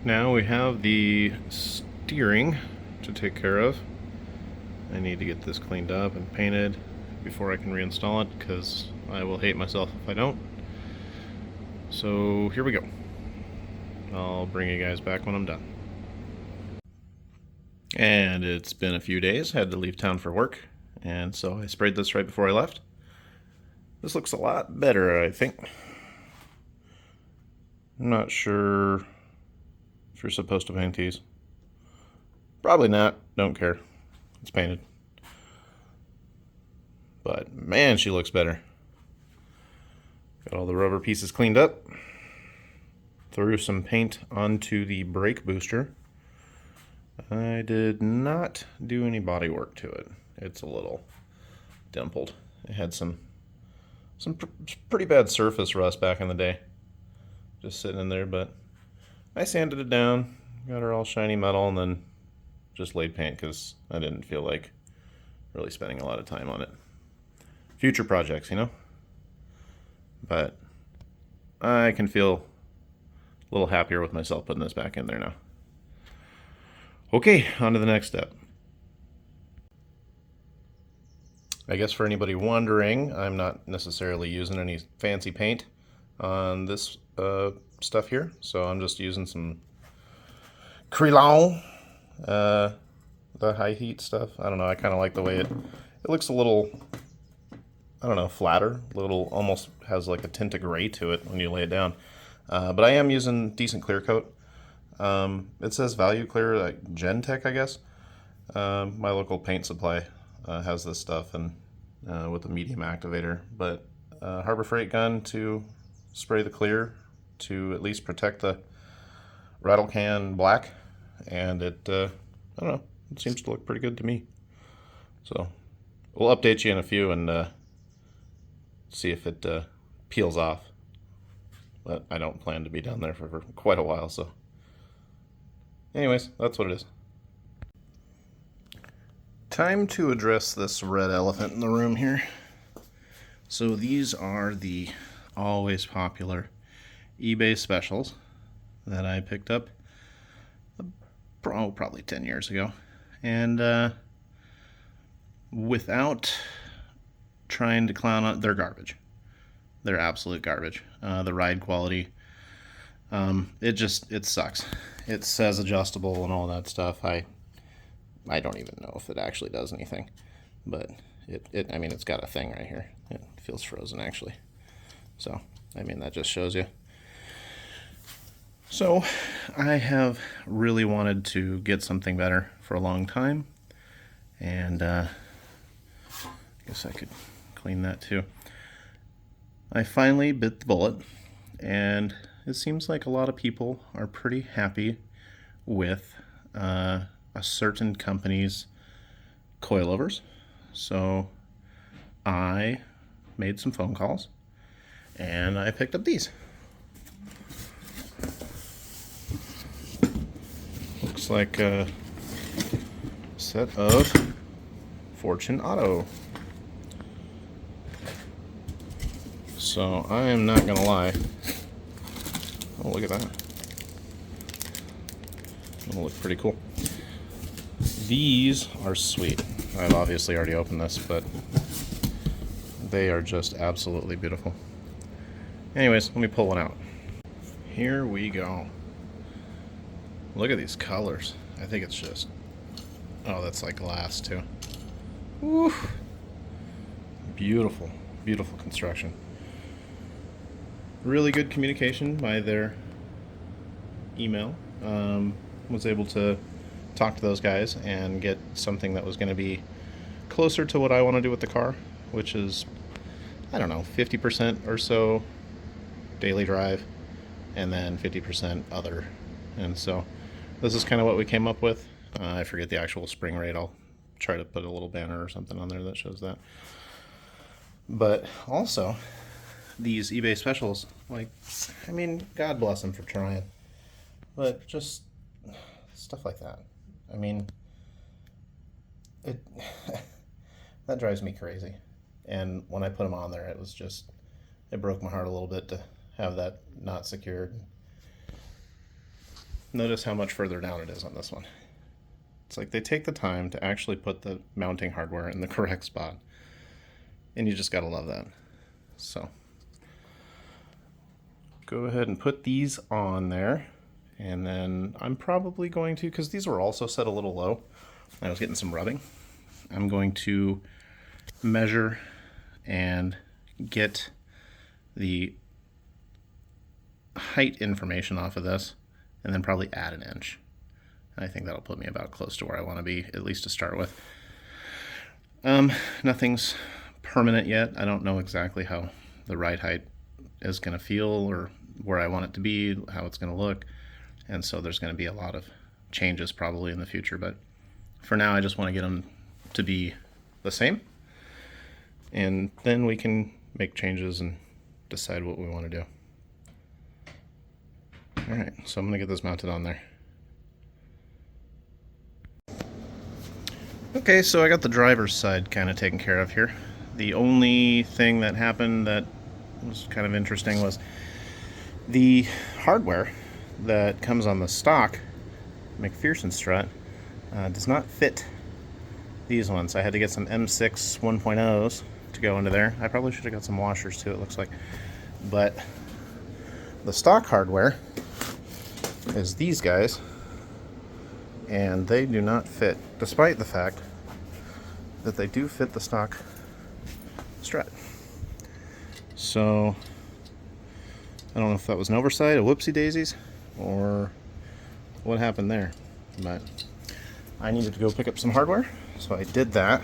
Now we have the steering to take care of. I need to get this cleaned up and painted before I can reinstall it, because I will hate myself if I don't. So here we go. I'll bring you guys back when I'm done. And it's been a few days. I had to leave town for work, and so I sprayed this right before I left. This looks a lot better, I think. I'm not sure if you're supposed to paint these. Probably not. Don't care. It's painted. But man, she looks better. Got all the rubber pieces cleaned up. Threw some paint onto the brake booster. I did not do any body work to it. It's a little dimpled. It had some pretty bad surface rust back in the day. Just sitting in there, but I sanded it down, got her all shiny metal, and then just laid paint because I didn't feel like really spending a lot of time on it. Future projects, you know? But I can feel a little happier with myself putting this back in there now. Okay, on to the next step. I guess for anybody wondering, I'm not necessarily using any fancy paint on this stuff here, so I'm just using some Crelon, the high heat stuff. I don't know, I kind of like the way it looks a little, I don't know, flatter, little, almost has like a tint of gray to it when you lay it down. But I am using decent clear coat. It says value clear, like Gentech, I guess. My local paint supply has this stuff, and with a medium activator, but Harbor Freight gun to spray the clear to at least protect the rattle can black, and it, I don't know, it seems to look pretty good to me. So we'll update you in a few and see if it peels off, but I don't plan to be down there for quite a while, so anyways, that's what it is. Time to address this red elephant in the room here. So these are the always popular eBay specials that I picked up probably 10 years ago. And without trying to clown on, they're garbage. They're absolute garbage. The ride quality, it sucks. It says adjustable and all that stuff. I don't even know if it actually does anything, but I mean, it's got a thing right here. It feels frozen actually. So, I mean, that just shows you. So, I have really wanted to get something better for a long time, and I guess I could clean that too. I finally bit the bullet, and it seems like a lot of people are pretty happy with a certain company's coilovers. So I made some phone calls and I picked up these. Looks like a set of Fortune Auto. So I am not gonna lie. Oh, look at that. That'll look pretty cool. These are sweet. I've obviously already opened this, but they are just absolutely beautiful. Anyways, let me pull one out. Here we go. Look at these colors. I think it's just, oh, that's like glass too. Woo! Beautiful, beautiful construction. Really good communication by their email. Was able to talk to those guys and get something that was going to be closer to what I want to do with the car, which is, I don't know, 50% or so daily drive and then 50% other. And so this is kind of what we came up with. I forget the actual spring rate. I'll try to put a little banner or something on there that shows that. But also, these eBay specials, like, I mean, God bless them for trying, but just stuff like that. I mean, it that drives me crazy. And when I put them on there, it was just, it broke my heart a little bit to have that not secured. notice how much further down it is on this one. It's like they take the time to actually put the mounting hardware in the correct spot. And you just gotta love that. So go ahead and put these on there. And then I'm probably going to, because these were also set a little low, I was getting some rubbing, I'm going to measure and get the height information off of this, and then probably add an inch. I think that'll put me about close to where I want to be, at least to start with. Nothing's permanent yet. I don't know exactly how the ride height is going to feel or where I want it to be, how it's going to look. And so there's going to be a lot of changes probably in the future. But for now, I just want to get them to be the same. And then we can make changes and decide what we want to do. All right, so I'm going to get this mounted on there. Okay, so I got the driver's side kind of taken care of here. The only thing that happened that was kind of interesting was the hardware that comes on the stock McPherson strut does not fit these ones. I had to get some M6 1.0s to go into there. I probably should have got some washers too, it looks like. But the stock hardware is these guys, and they do not fit, despite the fact that they do fit the stock strut. So I don't know if that was an oversight, a whoopsie daisies, or what happened there, but I needed to go pick up some hardware, so I did that,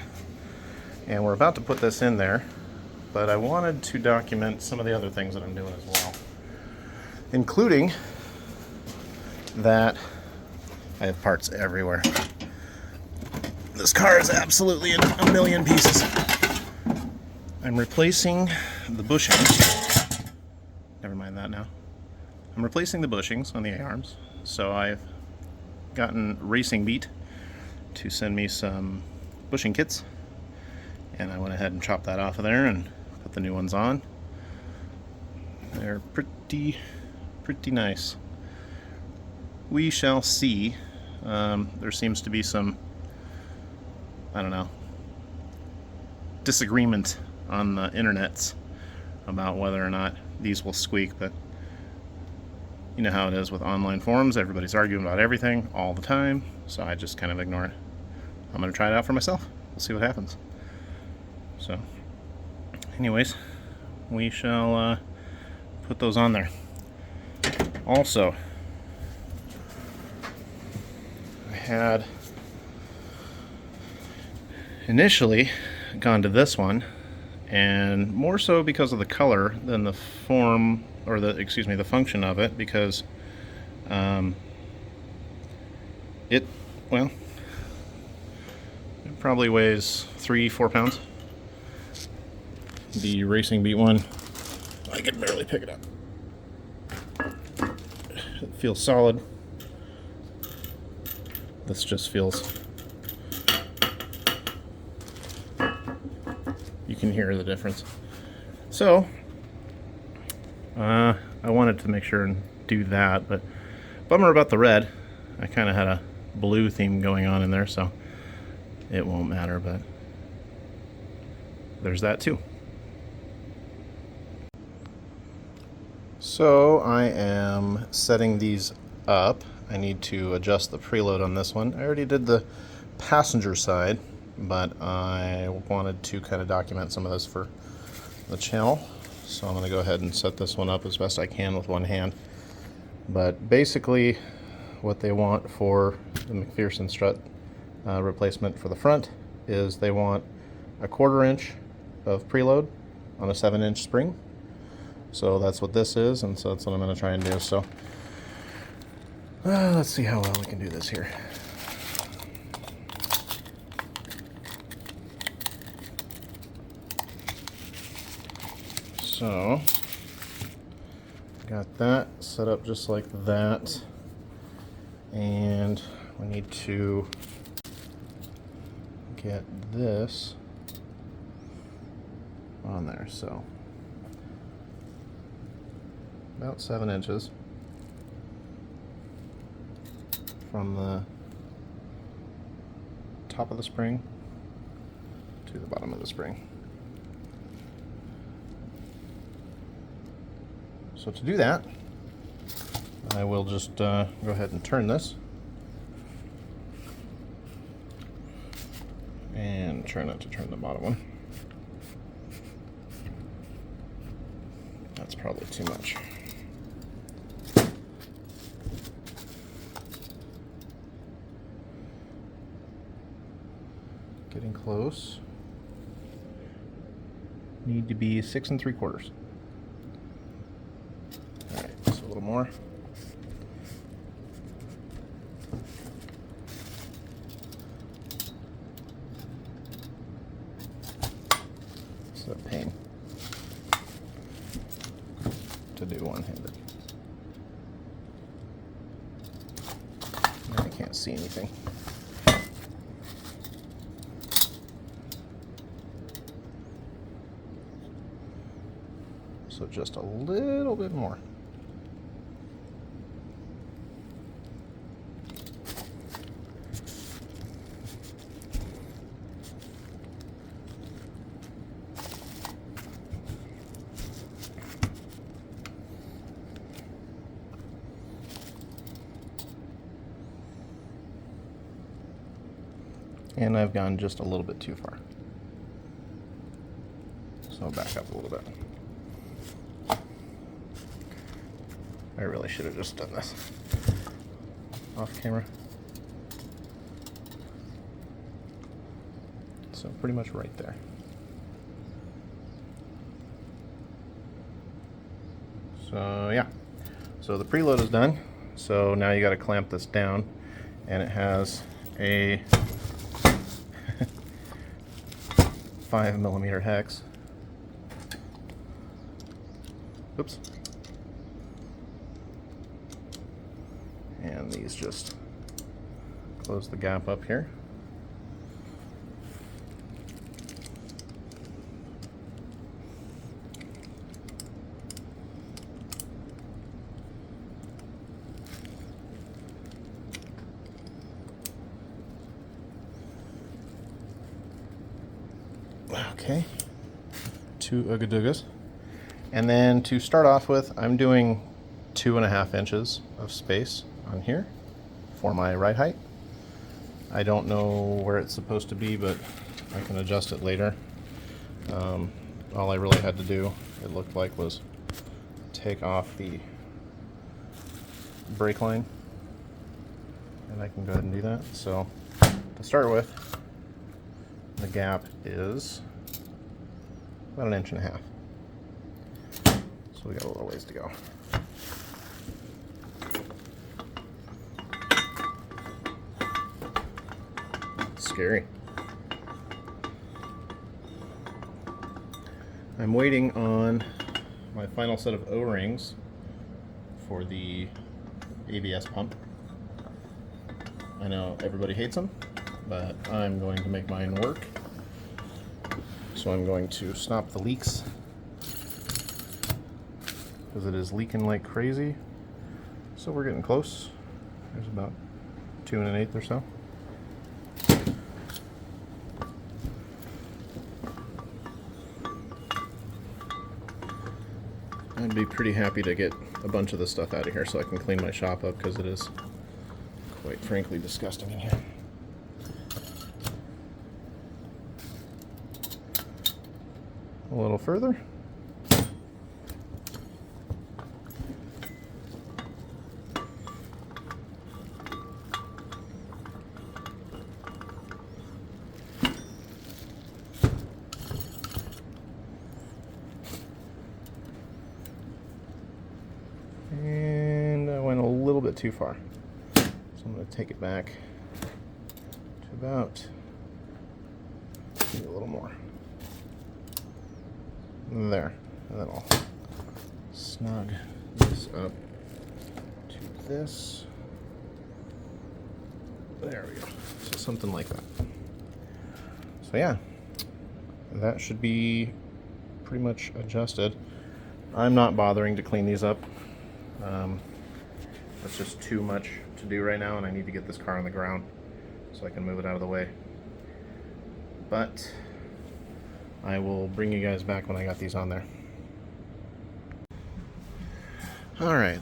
and we're about to put this in there, but I wanted to document some of the other things that I'm doing as well, including that I have parts everywhere. This car is absolutely in a million pieces. I'm replacing the bushings. Never mind that now. I'm replacing the bushings on the A-arms. So I've gotten Racing Beat to send me some bushing kits. And I went ahead and chopped that off of there and put the new ones on. They're pretty nice. We shall see. There seems to be some, I don't know, disagreement on the internets about whether or not these will squeak, but you know how it is with online forums. Everybody's arguing about everything all the time, so I just kind of ignore it. I'm going to try it out for myself. We'll see what happens. So, anyways, we shall put those on there. Also, had initially gone to this one, and more so because of the color than the form, or the function of it, because it probably weighs 3-4 pounds. The Racing Beat one, I can barely pick it up. It feels solid. This just feels, you can hear the difference. So I wanted to make sure and do that, but bummer about the red. I kind of had a blue theme going on in there, so it won't matter, but there's that too. So I am setting these up. I need to adjust the preload on this one. I already did the passenger side, but I wanted to kind of document some of this for the channel. So I'm going to go ahead and set this one up as best I can with one hand. But basically what they want for the McPherson strut replacement for the front is they want a 1/4 inch of preload on a 7-inch spring. So that's what this is, and so that's what I'm going to try and do. So let's see how well we can do this here. So, got that set up just like that, and we need to get this on there. So, about 7 inches. from the top of the spring to the bottom of the spring. So to do that, I will just go ahead and turn this and try not to turn the bottom one. That's probably too much. Getting close. Need to be 6 3/4. All right, just a little more. It's a pain to do one-handed. I can't see anything. So just a little bit more. And I've gone just a little bit too far. So I'll back up a little bit. I really should have just done this off camera. So pretty much right there. So yeah, so the preload is done. So now you got to clamp this down, and it has a 5mm hex. Oops. And these just close the gap up here. Okay, 2 Ooga-Doogas. And then to start off with, I'm doing 2.5 inches of space on here for my ride height. I don't know where it's supposed to be, but I can adjust it later. All I really had to do, it looked like, was take off the brake line, and I can go ahead and do that. So to start with, the gap is about 1.5 inches. So we got a little ways to go. Scary. I'm waiting on my final set of O-rings for the ABS pump. I know everybody hates them, but I'm going to make mine work. So I'm going to stop the leaks, because it is leaking like crazy. So we're getting close. There's about 2 1/8 or so. I'd be pretty happy to get a bunch of this stuff out of here so I can clean my shop up, because it is quite frankly disgusting in here. A little further. And I went a little bit too far. So I'm going to take it back to about, maybe a little more. There. And then I'll snug this up to this. There we go. So something like that. So yeah, that should be pretty much adjusted. I'm not bothering to clean these up. That's just too much to do right now, and I need to get this car on the ground so I can move it out of the way. But I will bring you guys back when I got these on there. Alright,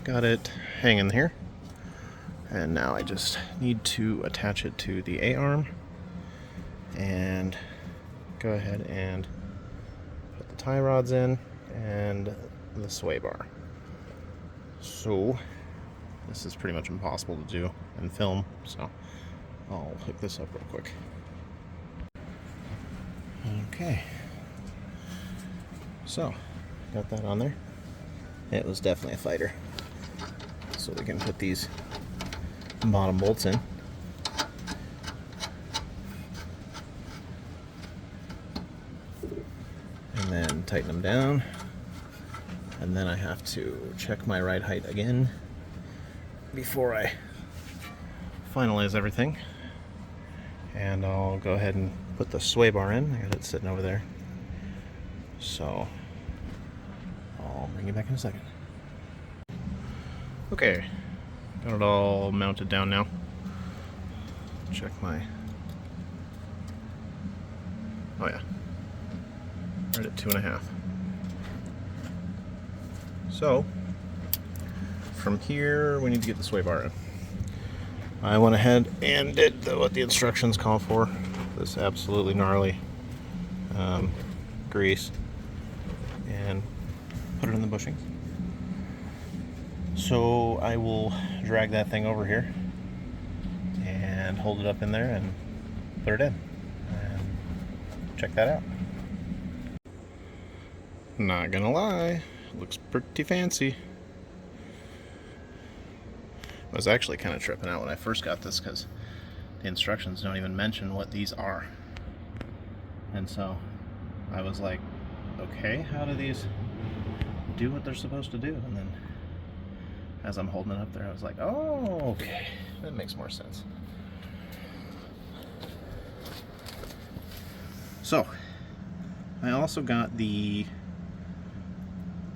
got it hanging here. And now I just need to attach it to the A-arm and go ahead and put the tie rods in and the sway bar. So this is pretty much impossible to do and film, so I'll hook this up real quick. Okay, so got that on there. It was definitely a fighter. So we can put these bottom bolts in. And then tighten them down. And then I have to check my ride height again before I finalize everything. And I'll go ahead and put the sway bar in. I got it sitting over there. So I'll bring you back in a second. Okay, got it all mounted down now. Check my... Oh yeah, right at 2.5. So, from here we need to get the sway bar in. I went ahead and did what the instructions call for. This absolutely gnarly grease, and put it in the bushings. So I will drag that thing over here and hold it up in there and put it in and check that out. Not gonna lie, looks pretty fancy. I was actually kind of tripping out when I first got this because the instructions don't even mention what these are. And so I was like, okay, how do these do what they're supposed to do? And then as I'm holding it up there, I was like, oh, okay, that makes more sense. So I also got the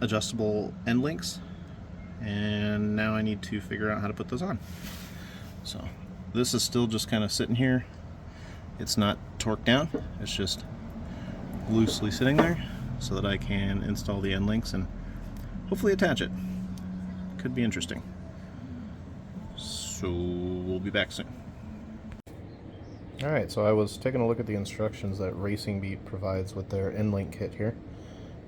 adjustable end links, and now I need to figure out how to put those on. So this is still just kind of sitting here. It's not torqued down, it's just loosely sitting there so that I can install the end links and hopefully attach it. Could be interesting. So we'll be back soon. Alright, so I was taking a look at the instructions that Racing Beat provides with their end link kit here,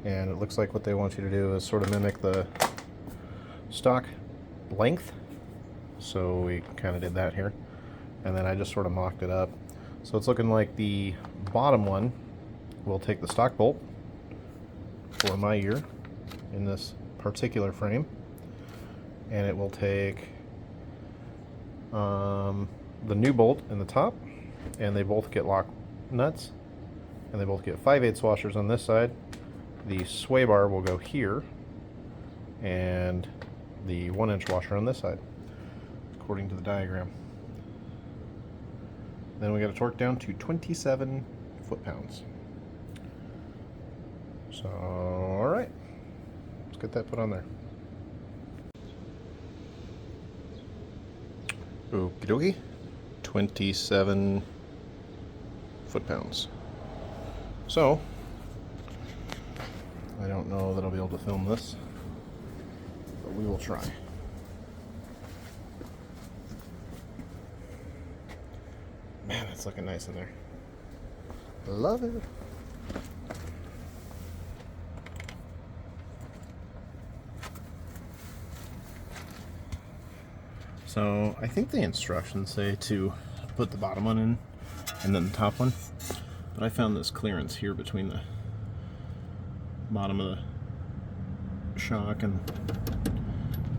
and it looks like what they want you to do is sort of mimic the stock length. So we kind of did that here, and then I just sort of mocked it up. So it's looking like the bottom one will take the stock bolt for my ear in this particular frame, and it will take the new bolt in the top, and they both get lock nuts, and they both get 5/8 washers on this side. The sway bar will go here, and the 1-inch washer on this side, according to the diagram. Then we got to torque down to 27 foot-pounds. So, alright, let's get that put on there. Okie dokie, 27 foot-pounds. So, I don't know that I'll be able to film this, but we will try. Man, it's looking nice in there. Love it. So I think the instructions say to put the bottom one in and then the top one, but I found this clearance here between the bottom of the shock and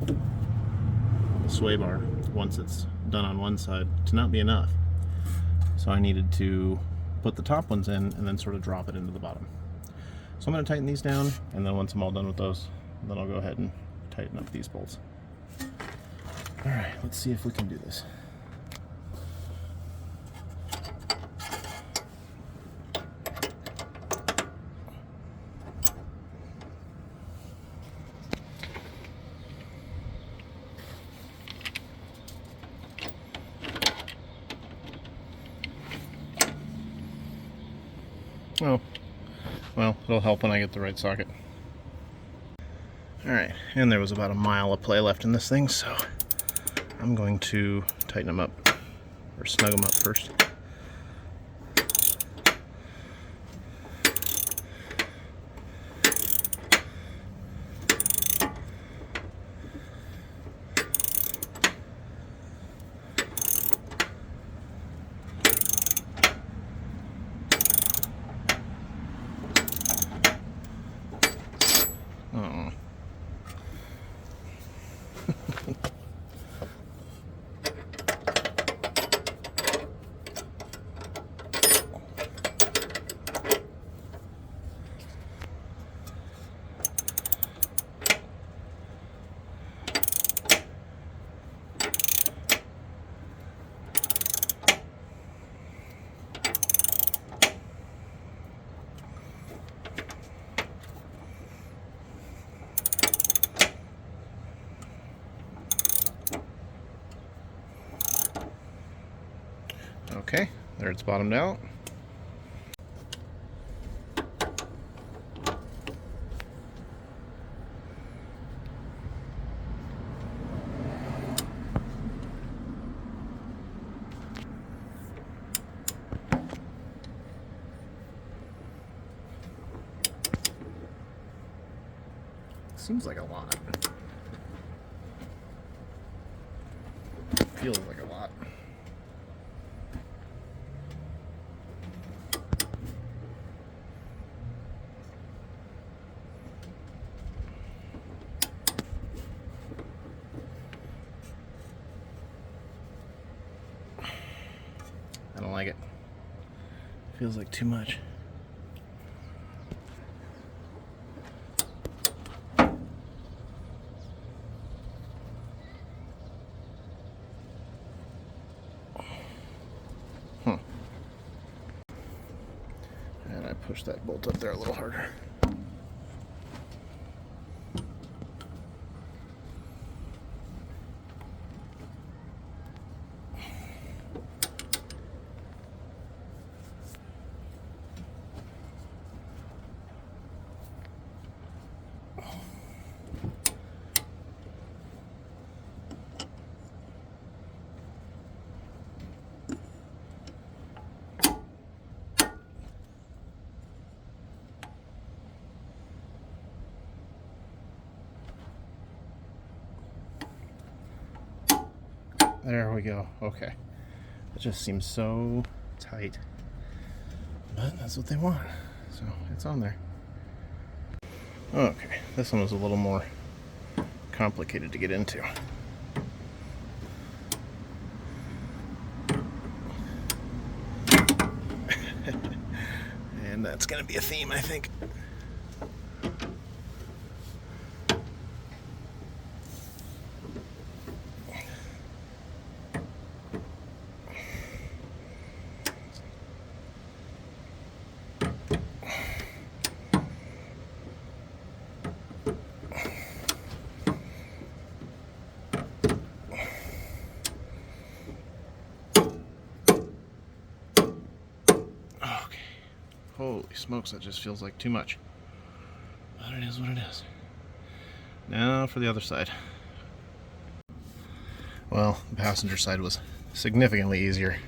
the sway bar once it's done on one side to not be enough. So I needed to put the top ones in and then sort of drop it into the bottom. So I'm going to tighten these down, and then once I'm all done with those, then I'll go ahead and tighten up these bolts. Alright, let's see if we can do this. Oh, well, it'll help when I get the right socket. Alright, and there was about a mile of play left in this thing, so I'm going to tighten them up, or snug them up first. Uh-oh. Okay, there it's bottomed out. Seems like a lot. Feels like a lot. I don't like it. Feels like too much. And I push that bolt up there a little harder. There we go. Okay. It just seems so tight. But that's what they want. So it's on there. Okay. This one was a little more complicated to get into. And that's going to be a theme, I think. Holy smokes, that just feels like too much. But it is what it is. Now for the other side. Well, the passenger side was significantly easier.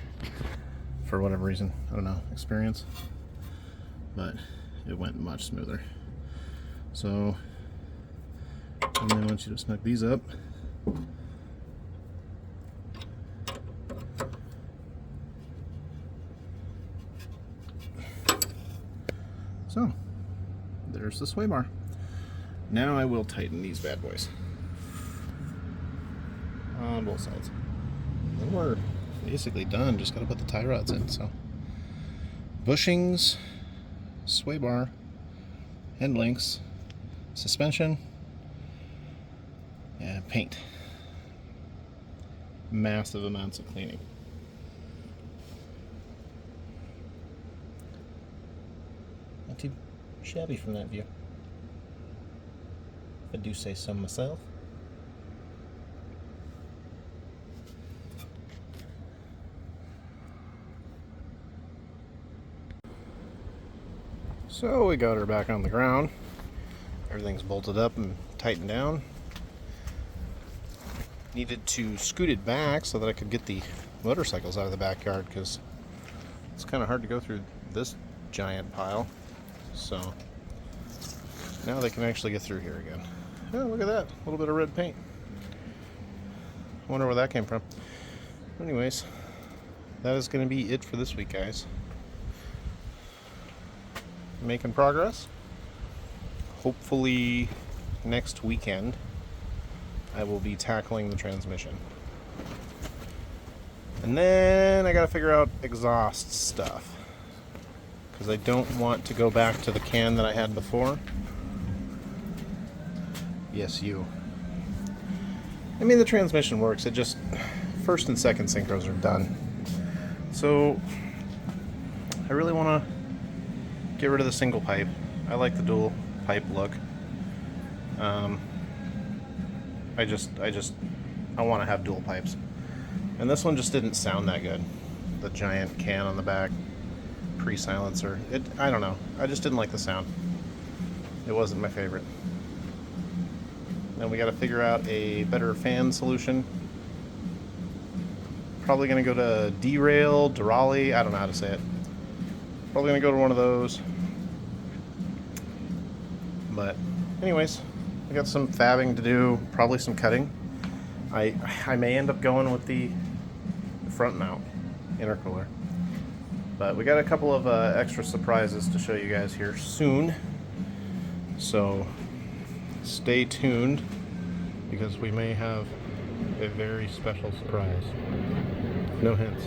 For whatever reason. I don't know, experience. But it went much smoother. So, and then I want you to snug these up. So, there's the sway bar. Now I will tighten these bad boys on both sides. Then we're basically done. Just gotta put the tie rods in. So, bushings, sway bar, end links, suspension, and paint. Massive amounts of cleaning. Not too shabby from that view, if I do say so myself. So we got her back on the ground. Everything's bolted up and tightened down. Needed to scoot it back so that I could get the motorcycles out of the backyard, because it's kind of hard to go through this giant pile. So now they can actually get through here again. Oh, look at that. A little bit of red paint. I wonder where that came from. Anyways, that is going to be it for this week, guys. Making progress. Hopefully next weekend I will be tackling the transmission. And then I gotta figure out exhaust stuff, because I don't want to go back to the can that I had before. Yes, you. I mean, the transmission works. It just, first and second synchros are done. So I really want to get rid of the single pipe. I like the dual pipe look. I want to have dual pipes. And this one just didn't sound that good. The giant can on the back, pre-silencer. I don't know. I just didn't like the sound. It wasn't my favorite. Then we got to figure out a better fan solution. Probably going to go to Derail, Durali. I don't know how to say it. Probably going to go to one of those. But anyways, I got some fabbing to do, probably some cutting. I may end up going with the front mount intercooler. But we got a couple of extra surprises to show you guys here soon. So stay tuned, because we may have a very special surprise. No hints.